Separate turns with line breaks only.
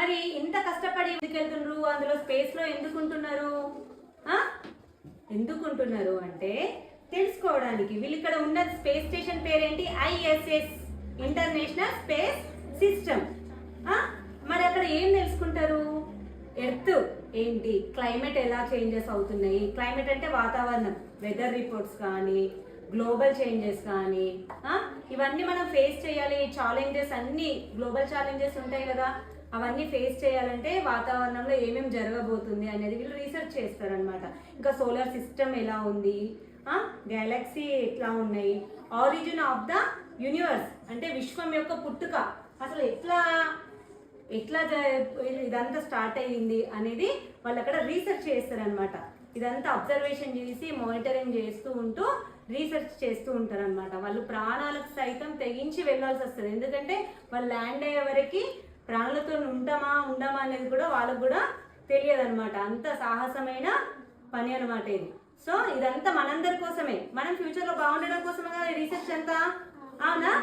మరి ఇంత కష్టపడి ఎందుకెళ్తున్నారు, అందులో స్పేస్లో ఎందుకుంటున్నారు ఎందుకుంటున్నారు అంటే తెలుసుకోవడానికి. వీళ్ళు ఇక్కడ ఉన్న స్పేస్ స్టేషన్ పేరేంటి? ISS, international space system. మరి అక్కడ ఏం తెలుసుకుంటారు? ఎర్త్ ఏంటి, క్లైమేట్ ఎలా చేంజెస్ అవుతున్నాయి, క్లైమేట్ అంటే వాతావరణం, వెదర్ రిపోర్ట్స్ కానీ, గ్లోబల్ చేంజెస్ కానీ, ఇవన్నీ మనం ఫేస్ చేయాలి. ఛాలెంజెస్ అన్నీ, గ్లోబల్ ఛాలెంజెస్ ఉంటాయి కదా, అవన్నీ ఫేస్ చేయాలంటే వాతావరణంలో ఏమేమి జరగబోతుంది అనేది వీళ్ళు రీసెర్చ్ చేస్తారనమాట. ఇంకా సోలార్ సిస్టమ్ ఎలా ఉంది, గెలాక్సీ ఎట్లా ఉన్నాయి, ఆరిజిన్ ఆఫ్ ద యూనివర్స్ అంటే విశ్వం యొక్క పుట్టుక అసలు ఎట్లా ఇదంతా స్టార్ట్ అయ్యింది అనేది వాళ్ళు అక్కడ రీసెర్చ్ చేస్తారనమాట. ఇదంతా అబ్జర్వేషన్ చేసి మానిటరింగ్ చేస్తూ ఉంటూ రీసెర్చ్ చేస్తూ ఉంటారనమాట. వాళ్ళు ప్రాణాలకు సైతం తెగించి వెళ్ళాల్సి వస్తుంది. ఎందుకంటే వాళ్ళు ల్యాండ్ అయ్యే వరకు ప్రాణులతో ఉండమా అనేది కూడా వాళ్ళకు కూడా తెలియదు అనమాట. అంత సాహసమైన పని అనమాట ఇది. సో ఇదంతా మనందరి కోసమే, మనం ఫ్యూచర్లో బాగుండడం కోసమే కదా రీసెర్చ్ అంతా, అవునా?